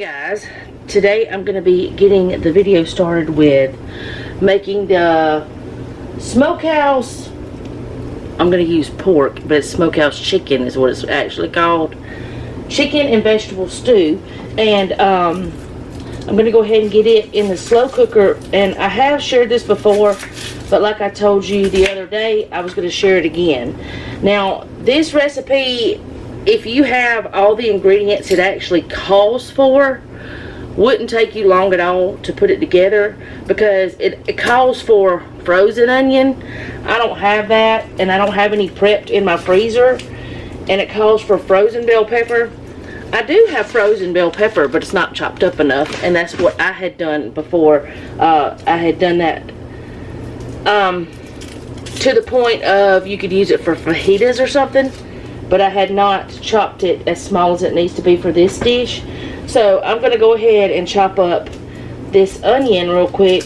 Guys, today I'm going to be getting the video started with making the smokehouse. I'm going to use pork, but it's smokehouse chicken is what it's actually called. Chicken and vegetable stew. And I'm going to go ahead and get it in the slow cooker. And I have shared this before, but like I told you the other day, I was going to share it again. Now, this recipe, if you have all the ingredients it actually calls for, wouldn't take you long at all to put it together, because it calls for frozen onion. I don't have that, and I don't have any prepped in my freezer. And it calls for frozen bell pepper. I do have frozen bell pepper, but it's not chopped up enough, and that's what I had done before. I had done that to the point of you could use it for fajitas or something, but I had not chopped it as small as it needs to be for this dish. So I'm going to go ahead and chop up this onion real quick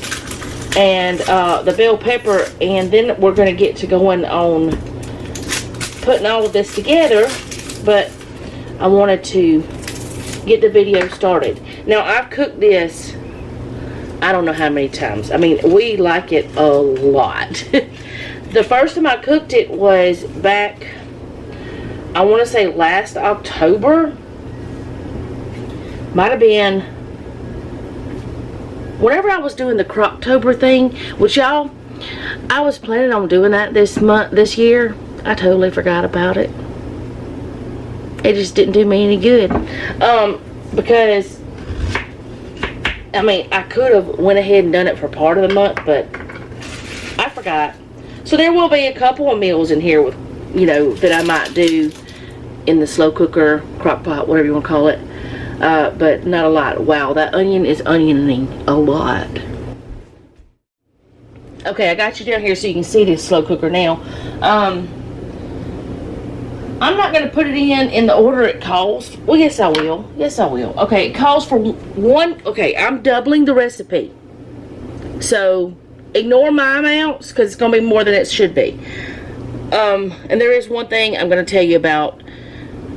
and the bell pepper, and then we're going to get to going on putting all of this together. But I wanted to get the video started. Now, I've cooked this I don't know how many times. I mean, we like it a lot. The first time I cooked it was back, I want to say last October. Might have been whenever I was doing the Crocktober thing, which y'all, I was planning on doing that this year. I totally forgot about it. It just didn't do me any good. Because, I mean, I could have went ahead and done it for part of the month, but I forgot. So there will be a couple of meals in here with, you know, that I might do in the slow cooker, crock pot, whatever you want to call it, but not a lot. Wow, that onion is onioning a lot. Okay, I got you down here so you can see this slow cooker now. I'm not going to put it in the order it calls. Well, yes I will. Yes I will. Okay, it calls for one. Okay, I'm doubling the recipe, so ignore my amounts because it's going to be more than it should be. And there is one thing I'm going to tell you about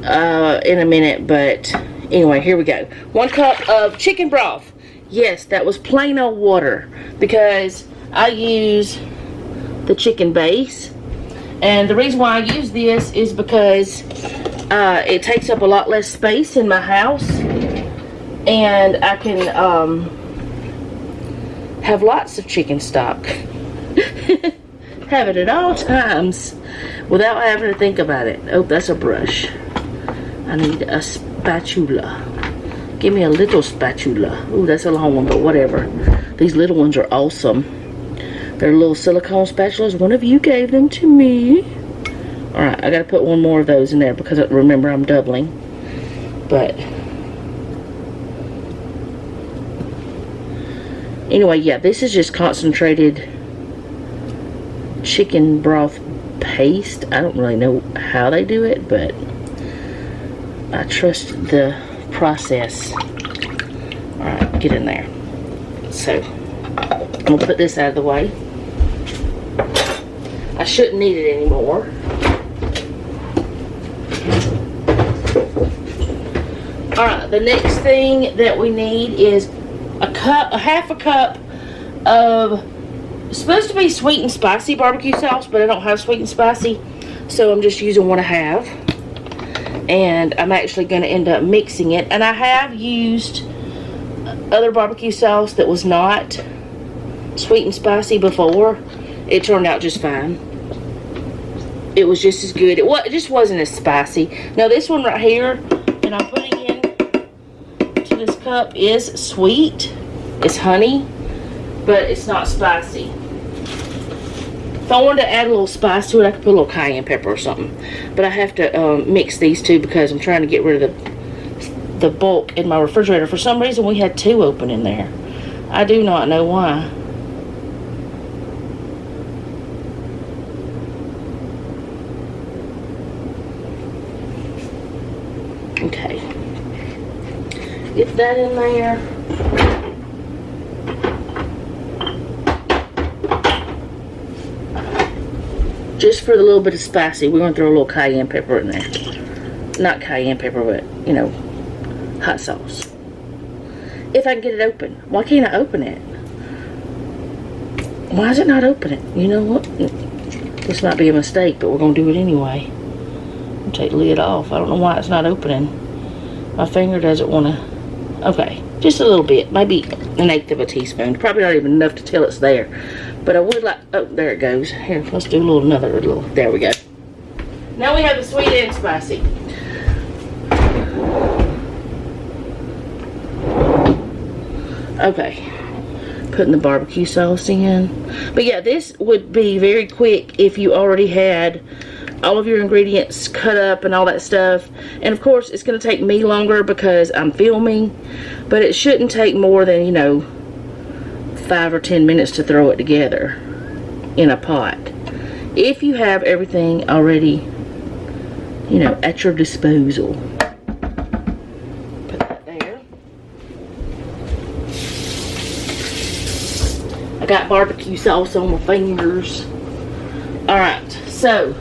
in a minute, but anyway, here we go. 1 cup of chicken broth. Yes, that was plain old water because I use the chicken base, and the reason why I use this is because it takes up a lot less space in my house, and I can have lots of chicken stock. Have it at all times without having to think about it. Oh, that's a brush. I need a spatula. Give me a little spatula. Oh, that's a long one, but whatever. These little ones are awesome. They're little silicone spatulas. One of you gave them to me. Alright, I gotta put one more of those in there because remember I'm doubling. But anyway, yeah, this is just concentrated chicken broth paste. I don't really know how they do it, but I trust the process. Alright, get in there. So, I'm going to put this out of the way. I shouldn't need it anymore. Alright, the next thing that we need is half a cup of, it's supposed to be sweet and spicy barbecue sauce, but I don't have sweet and spicy, so I'm just using what I have. And I'm actually going to end up mixing it. And I have used other barbecue sauce that was not sweet and spicy before. It turned out just fine. It was just as good. It just wasn't as spicy. Now this one right here that I'm putting in to this cup is sweet. It's honey, but it's not spicy. If I wanted to add a little spice to it, I could put a little cayenne pepper or something. But I have to mix these two because I'm trying to get rid of the bulk in my refrigerator. For some reason, we had 2 open in there. I do not know why. Okay. Get that in there. Just for the little bit of spicy, we're going to throw a little cayenne pepper in there. Not cayenne pepper, but, you know, hot sauce. if I can get it open. Why can't I open it? Why is it not opening? You know what? This might be a mistake, but we're going to do it anyway. I'll take the lid off. I don't know why it's not opening. My finger doesn't want to. Okay, just a little bit. Maybe 1/8 of a teaspoon. Probably not even enough to tell it's there. But I would like, oh, there it goes. Here, let's do another little, there we go. Now we have the sweet and spicy. Okay. Putting the barbecue sauce in. But yeah, this would be very quick if you already had all of your ingredients cut up and all that stuff. And of course it's going to take me longer because I'm filming, but it shouldn't take more than, you know, 5 or 10 minutes to throw it together in a pot if you have everything already, you know, at your disposal. Put that there. I got barbecue sauce on my fingers. Alright, so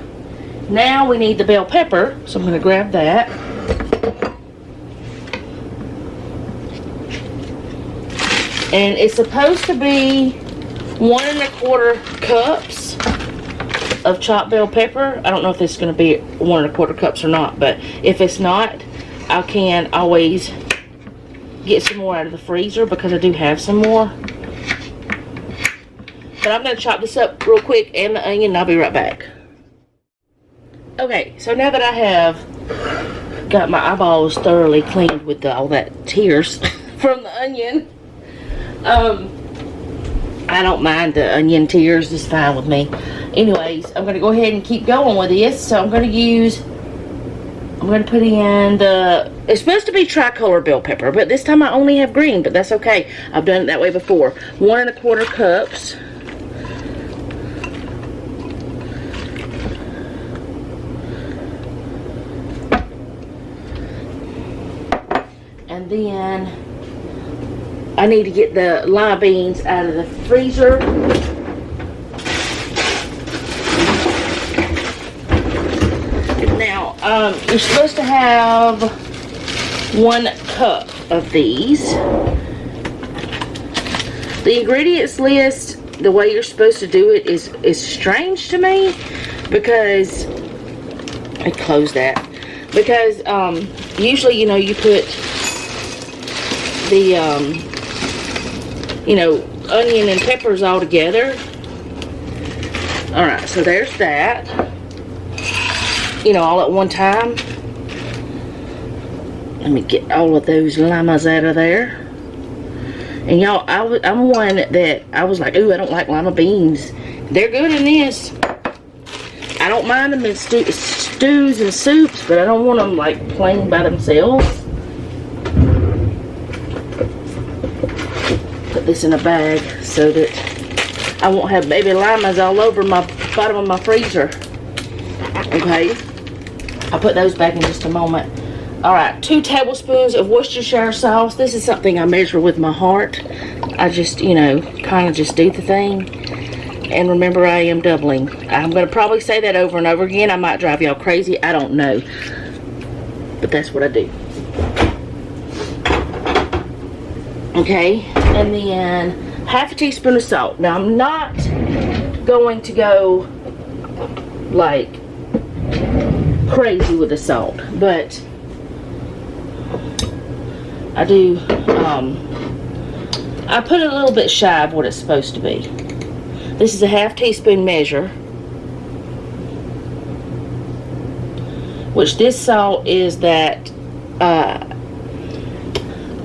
now we need the bell pepper, so I'm going to grab that. And it's supposed to be 1 1/4 cups of chopped bell pepper. I don't know if this is going to be 1 1/4 cups or not, but if it's not, I can always get some more out of the freezer because I do have some more. But I'm going to chop this up real quick and the onion, and I'll be right back. Okay, so now that I have got my eyeballs thoroughly cleaned with all that tears from the onion, I don't mind the onion tears, it's fine with me. Anyways, I'm going to go ahead and keep going with this. So I'm going to put in it's supposed to be tricolor bell pepper, but this time I only have green, but that's okay. I've done it that way before. 1 1/4 cups. And then I need to get the lima beans out of the freezer. Now, you're supposed to have 1 cup of these. The ingredients list, the way you're supposed to do it is strange to me because, I close that, because usually, you know, you put the you know, onion and peppers all together. Alright, so there's that. You know, all at one time. Let me get all of those limas out of there. And y'all, I'm one that I was like, ooh, I don't like lima beans. They're good in this. I don't mind them in stews and soups, but I don't want them like plain by themselves. Put this in a bag so that I won't have baby limas all over my bottom of my freezer. Okay, I'll put those back in just a moment. Alright, 2 tablespoons of Worcestershire sauce. This is something I measure with my heart. I just, you know, kind of just do the thing. And remember, I am doubling. I'm going to probably say that over and over again. I might drive y'all crazy. I don't know. But that's what I do. Okay, and then 1/2 teaspoon of salt. Now, I'm not going to go like crazy with the salt, but I do, I put a little bit shy of what it's supposed to be. This is a 1/2 teaspoon measure, which this salt is that,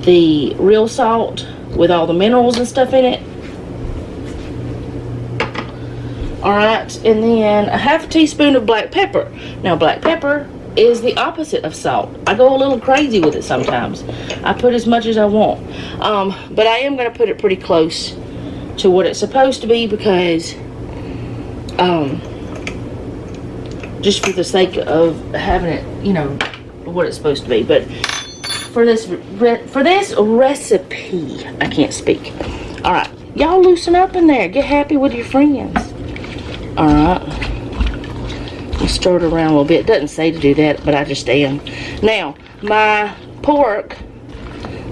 the real salt with all the minerals and stuff in it. Alright, and then a 1/2 teaspoon of black pepper. Now, black pepper is the opposite of salt. I go a little crazy with it sometimes. I put as much as I want. But I am going to put it pretty close to what it's supposed to be because, just for the sake of having it, you know, what it's supposed to be. But for this recipe, I can't speak. Alright, y'all loosen up in there. Get happy with your friends. Alright. Stir it around a little bit. It doesn't say to do that, but I just am. Now, my pork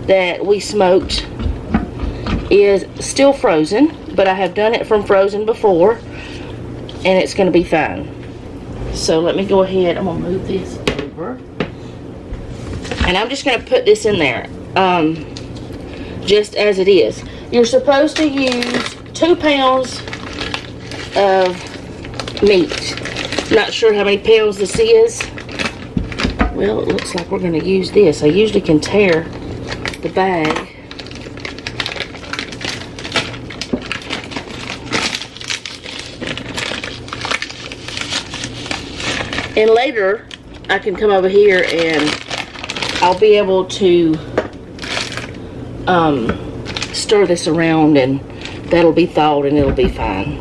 that we smoked is still frozen, but I have done it from frozen before, and it's going to be fine. So let me go ahead. I'm going to move this over, and I'm just going to put this in there just as it is. You're supposed to use 2 pounds of meat. Not sure how many pounds this is. Well, it looks like we're going to use this. I usually can tear the bag. And later, I can come over here and I'll be able to stir this around, and that'll be thawed and it'll be fine.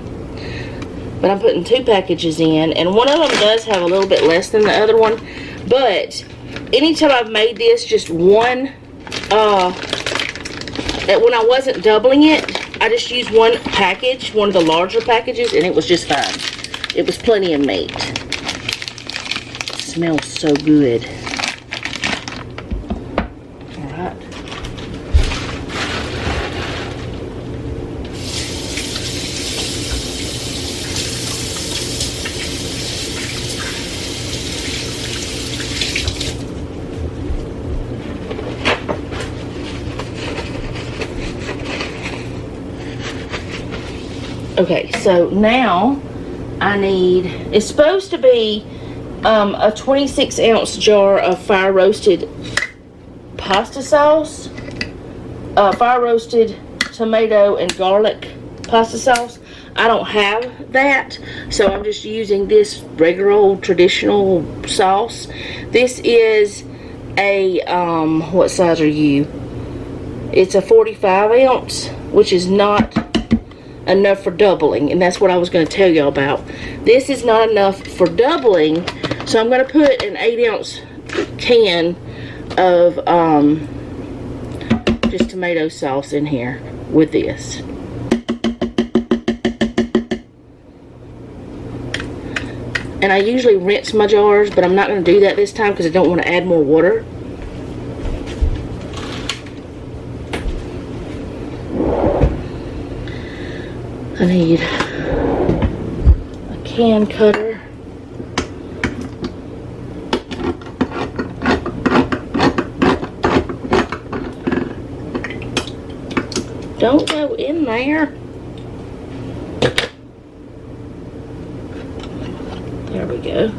But I'm putting 2 packages in, and one of them does have a little bit less than the other one. But anytime I've made this just one, when I wasn't doubling it, I just used one package, one of the larger packages, and it was just fine. It was plenty of meat. It smells so good. All right. Okay, so now I need, it's supposed to be a 26-ounce jar of fire roasted pasta sauce, fire roasted tomato and garlic pasta sauce. I don't have that, so I'm just using this regular old traditional sauce. This is a, what size are you? It's a 45-ounce, which is not enough for doubling, and that's what I was going to tell y'all about. This is not enough for doubling, so I'm going to put an 8-ounce can of just tomato sauce in here with this. And I usually rinse my jars, but I'm not going to do that this time because I don't want to add more water. I need a can cutter. Don't go in there. There we go.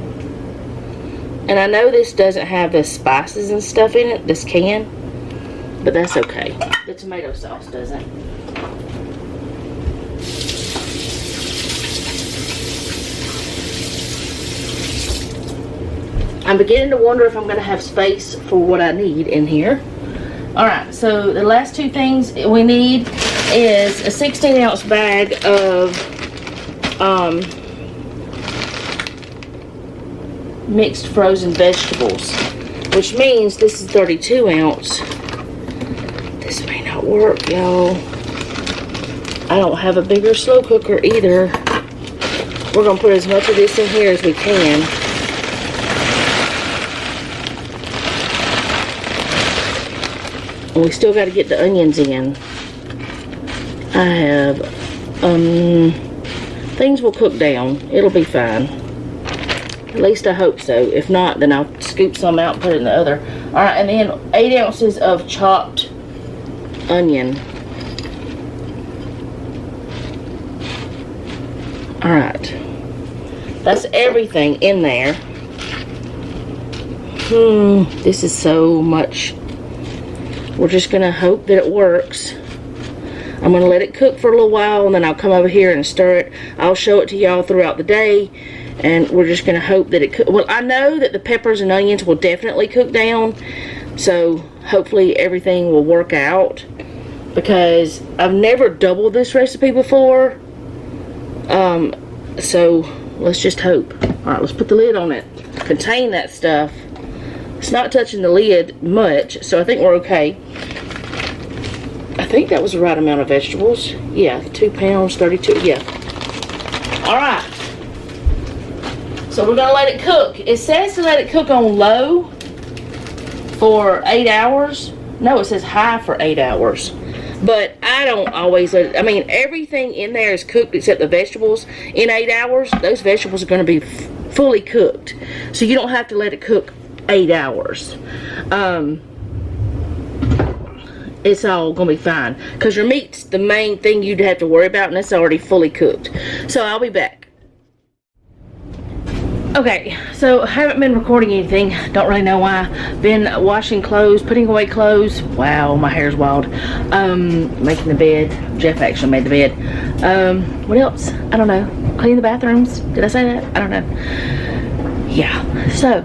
And I know this doesn't have the spices and stuff in it, this can, but that's okay. The tomato sauce doesn't. I'm beginning to wonder if I'm going to have space for what I need in here. Alright, so the last 2 things we need is a 16-ounce bag of mixed frozen vegetables, which means this is 32-ounce. This may not work, y'all. I don't have a bigger slow cooker either. We're going to put as much of this in here as we can. We still got to get the onions in. I have, things will cook down. It'll be fine. At least I hope so. If not, then I'll scoop some out and put it in the other. Alright, and then 8 ounces of chopped onion. Alright. That's everything in there. This is so much. We're just going to hope that it works. I'm going to let it cook for a little while, and then I'll come over here and stir it. I'll show it to y'all throughout the day, and we're just going to hope that it cooks. Well, I know that the peppers and onions will definitely cook down, so hopefully everything will work out, because I've never doubled this recipe before. So let's just hope. Alright, let's put the lid on it. Contain that stuff. It's not touching the lid much, so I think we're okay. I think that was the right amount of vegetables. Yeah, 2 pounds, 32, yeah. Alright. So we're going to let it cook. It says to let it cook on low for 8 hours, No, it says high for 8 hours. But I don't always let it, I mean, everything in there is cooked except the vegetables. In 8 hours, those vegetables are going to be fully cooked. So you don't have to let it cook 8 hours. It's all going to be fine. Because your meat's the main thing you'd have to worry about, and it's already fully cooked. So I'll be back. Okay, so I haven't been recording anything. Don't really know why. Been washing clothes, putting away clothes. Wow, my hair's wild. Making the bed. Jeff actually made the bed. What else? I don't know. Cleaning the bathrooms. Did I say that? I don't know. Yeah. So,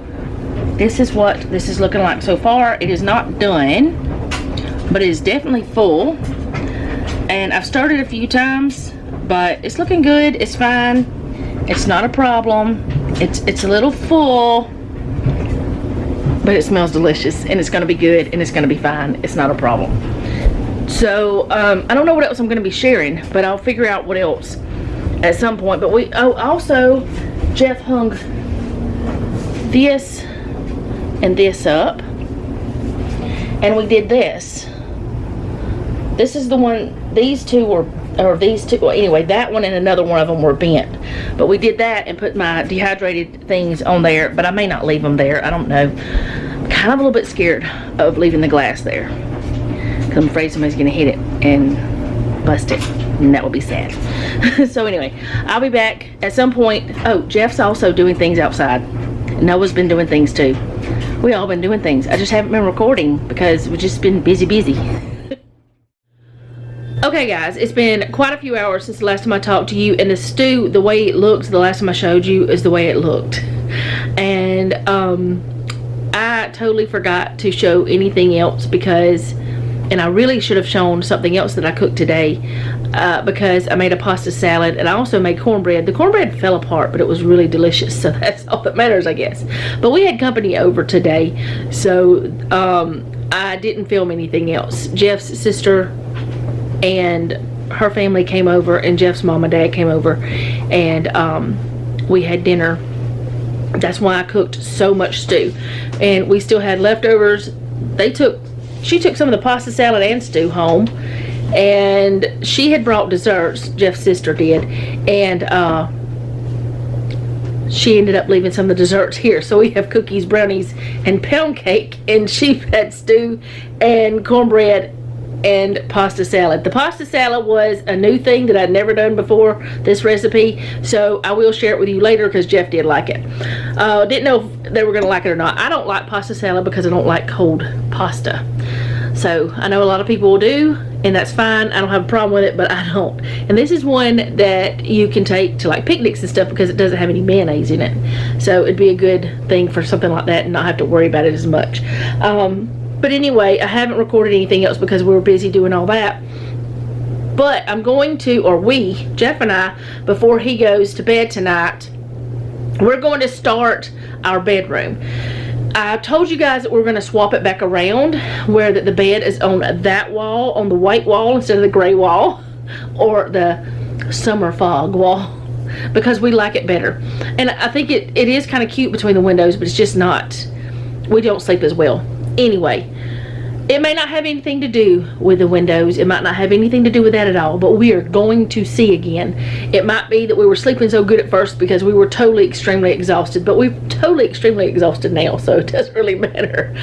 this is what this is looking like so far. It is not done, but it is definitely full. And I've started a few times, but it's looking good. It's fine. It's not a problem. It's a little full, but it smells delicious, and it's going to be good, and it's going to be fine. It's not a problem. So I don't know what else I'm going to be sharing, but I'll figure out what else at some point. But also Jeff hung this and this up, and we did this. This is the one. These two were. Or these two, well, anyway, that one and another one of them were bent. But we did that and put my dehydrated things on there, but I may not leave them there. I don't know. I'm kind of a little bit scared of leaving the glass there, because I'm afraid somebody's going to hit it and bust it, and that would be sad. So anyway, I'll be back at some point. Oh, Jeff's also doing things outside. Noah's been doing things too. We all been doing things. I just haven't been recording because we've just been busy. Okay guys, it's been quite a few hours since the last time I talked to you, and the stew, the way it looks, the last time I showed you is the way it looked. And I totally forgot to show anything else because, and I really should have shown something else that I cooked today because I made a pasta salad, and I also made cornbread. The cornbread fell apart, but it was really delicious, so that's all that matters, I guess. But we had company over today, so I didn't film anything else. Jeff's sister and her family came over, and Jeff's mom and dad came over, and we had dinner. That's why I cooked so much stew, and we still had leftovers. She took some of the pasta salad and stew home, and she had brought desserts. Jeff's sister did, and she ended up leaving some of the desserts here. So we have cookies, brownies, and pound cake, and she had stew and cornbread and pasta salad. The pasta salad was a new thing that I'd never done before, this recipe, so I will share it with you later because Jeff did like it. Didn't know if they were going to like it or not. I don't like pasta salad because I don't like cold pasta. So I know a lot of people do, and that's fine. I don't have a problem with it, but I don't. And this is one that you can take to like picnics and stuff because it doesn't have any mayonnaise in it. So it'd be a good thing for something like that and not have to worry about it as much. But anyway, I haven't recorded anything else because we were busy doing all that. But I'm going to, or we, Jeff and I, before he goes to bed tonight, we're going to start our bedroom. I told you guys that we're going to swap it back around, where the bed is on that wall, on the white wall instead of the gray wall, or the summer fog wall, because we like it better. And I think it is kind of cute between the windows, but it's just not, we don't sleep as well. Anyway, it may not have anything to do with the windows. It might not have anything to do with that at all, but we are going to see again. It might be that we were sleeping so good at first because we were totally extremely exhausted, but we're totally extremely exhausted now, so it doesn't really matter.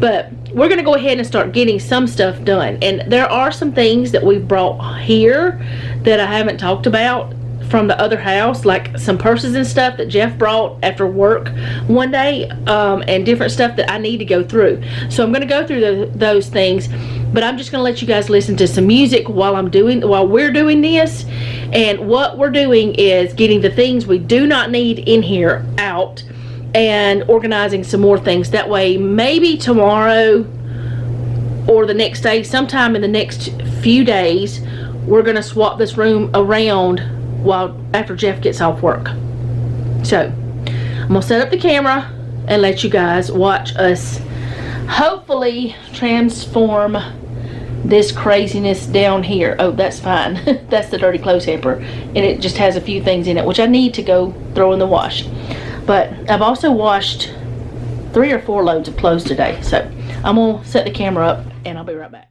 But we're going to go ahead and start getting some stuff done. And there are some things that we've brought here that I haven't talked about from the other house, like some purses and stuff that Jeff brought after work one day, and different stuff that I need to go through. So I'm going to go through those things, but I'm just going to let you guys listen to some music while we're doing this. And what we're doing is getting the things we do not need in here out and organizing some more things. That way, maybe tomorrow or the next day, sometime in the next few days, we're going to swap this room around after Jeff gets off work. So I'm gonna set up the camera and let you guys watch us hopefully transform this craziness down here. Oh, that's fine. That's the dirty clothes hamper, and it just has a few things in it which I need to go throw in the wash. But I've also washed 3 or 4 loads of clothes today, so I'm gonna set the camera up and I'll be right back.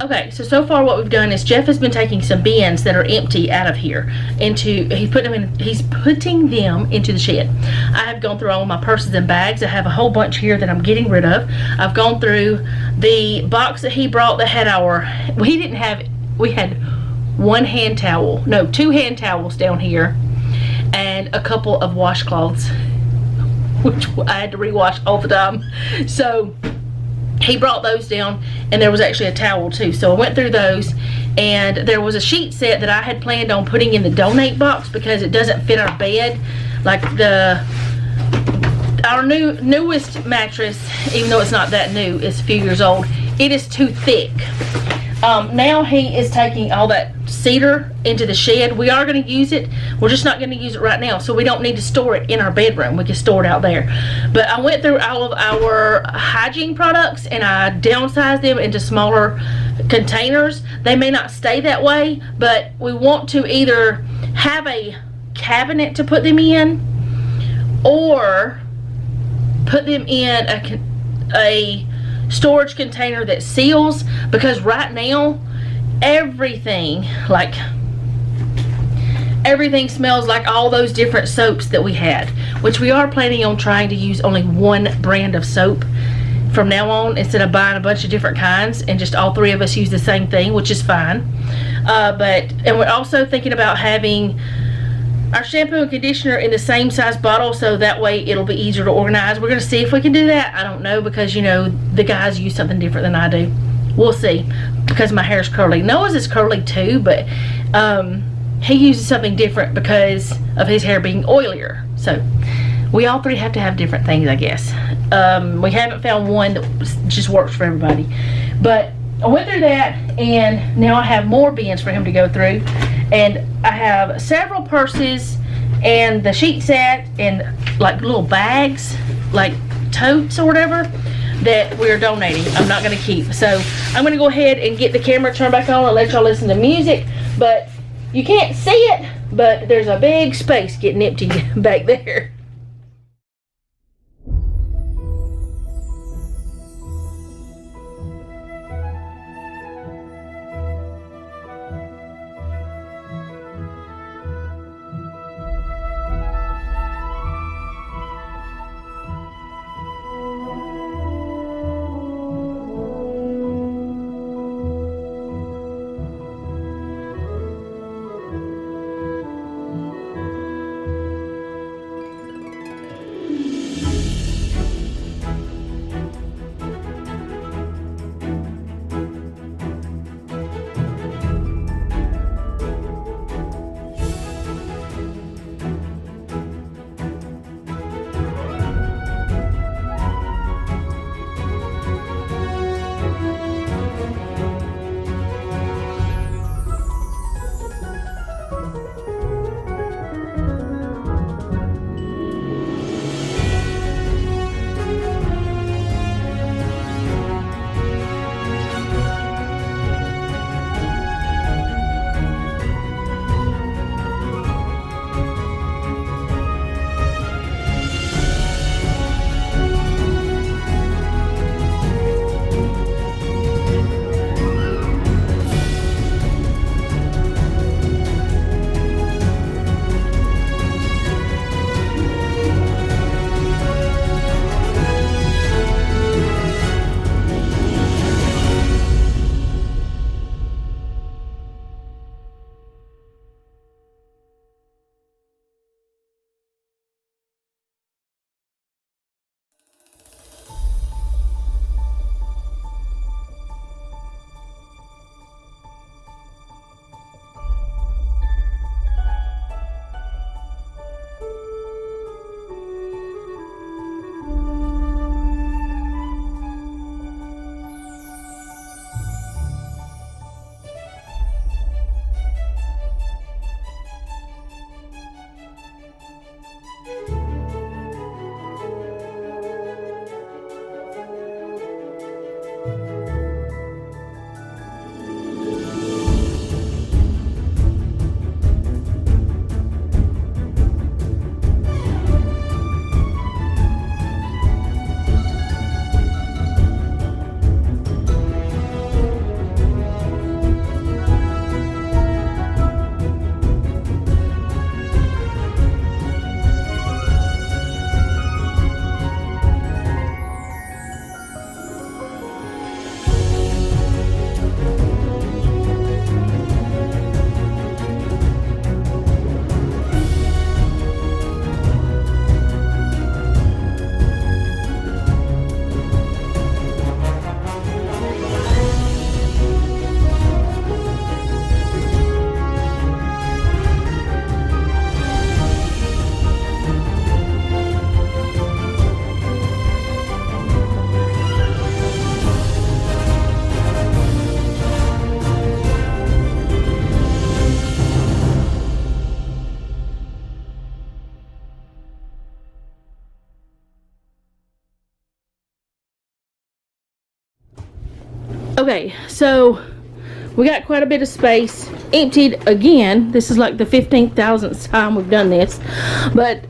Okay, so far what we've done is Jeff has been taking some bins that are empty out of here he's putting them into the shed. I have gone through all of my purses and bags. I have a whole bunch here that I'm getting rid of. I've gone through the box that he brought that had we had one hand towel, no, 2 hand towels down here and a couple of washcloths, which I had to rewash all the time. So he brought those down, and there was actually a towel too. So I went through those, and there was a sheet set that I had planned on putting in the donate box because it doesn't fit our bed. Like our newest mattress, even though it's not that new, it's a few years old, it is too thick. Now he is taking all that cedar into the shed. We are going to use it. We're just not going to use it right now, so we don't need to store it in our bedroom. We can store it out there. But I went through all of our hygiene products and I downsized them into smaller containers. They may not stay that way, but we want to either have a cabinet to put them in or put them in a storage container that seals, because right now everything smells like all those different soaps that we had, which we are planning on trying to use only one brand of soap from now on instead of buying a bunch of different kinds and just all 3 of us use the same thing, which is fine. And we're also thinking about having our shampoo and conditioner in the same size bottle, so that way it'll be easier to organize. We're going to see if we can do that. I don't know, because you know the guys use something different than I do. We'll see, because my hair's curly. Noah's is curly too, but he uses something different because of his hair being oilier. So we all 3 have to have different things, I guess. We haven't found one that just works for everybody. But I went through that, and now I have more bins for him to go through. And I have several purses and the sheet set and like little bags, like totes or whatever, that we're donating. I'm not going to keep. So I'm going to go ahead and get the camera turned back on and let y'all listen to music. But you can't see it, but there's a big space getting empty back there. Okay, so we got quite a bit of space. Emptied again. This is like the 15,000th time we've done this. But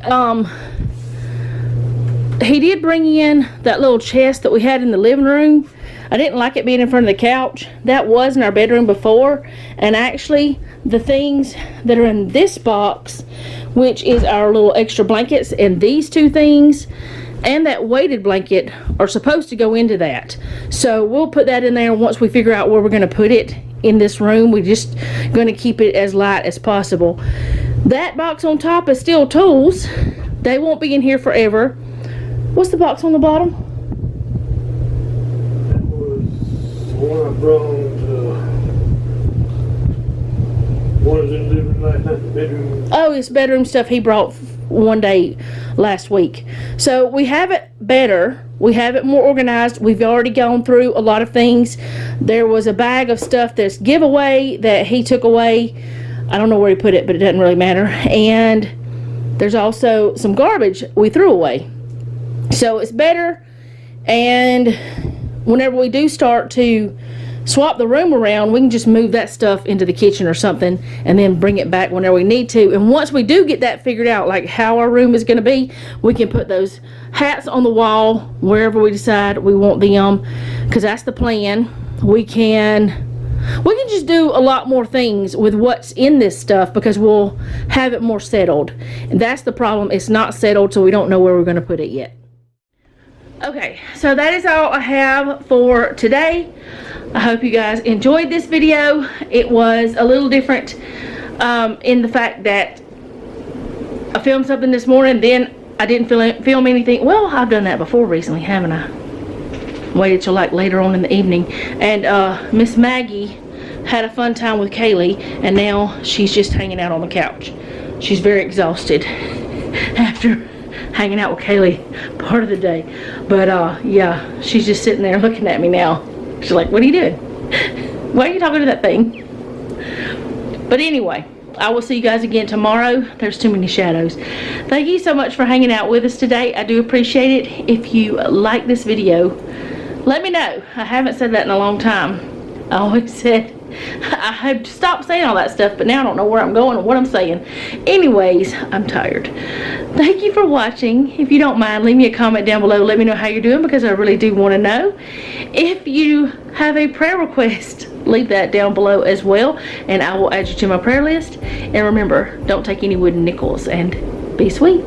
he did bring in that little chest that we had in the living room. I didn't like it being in front of the couch. That was in our bedroom before. And actually, the things that are in this box, which is our little extra blankets, and these two things, and that weighted blanket are supposed to go into that. So we'll put that in there once we figure out where we're going to put it in this room. We're just going to keep it as light as possible. That box on top is still tools. They won't be in here forever. What's the box on the bottom? That was one I brought. One is in the living room, not the bedroom. Oh, it's bedroom stuff he brought one day last week. So we have it better. We have it more organized. We've already gone through a lot of things. There was a bag of stuff that's giveaway that he took away. I don't know where he put it, but it doesn't really matter. And there's also some garbage we threw away. So it's better. And whenever we do start to swap the room around, we can just move that stuff into the kitchen or something and then bring it back whenever we need to. And once we do get that figured out, like how our room is going to be, we can put those hats on the wall wherever we decide we want them, because that's the plan. We can just do a lot more things with what's in this stuff because we'll have it more settled. And that's the problem. It's not settled, so we don't know where we're going to put it yet. Okay, so that is all I have for today. I hope you guys enjoyed this video. It was a little different in the fact that I filmed something this morning, then I didn't film anything. Well, I've done that before recently, haven't I? Waited till like later on in the evening. And Miss Maggie had a fun time with Kaylee, and now she's just hanging out on the couch. She's very exhausted after hanging out with Kaylee part of the day. But yeah, she's just sitting there looking at me now. She's like, what are you doing? Why are you talking to that thing? But anyway, I will see you guys again tomorrow. There's too many shadows. Thank you so much for hanging out with us today. I do appreciate it. If you like this video, let me know. I haven't said that in a long time. I always said, I had stopped saying all that stuff, but now I don't know where I'm going or what I'm saying. Anyways, I'm tired. Thank you for watching. If you don't mind, leave me a comment down below. Let me know how you're doing, because I really do want to know. If you have a prayer request, leave that down below as well, and I will add you to my prayer list. And remember, don't take any wooden nickels, and be sweet.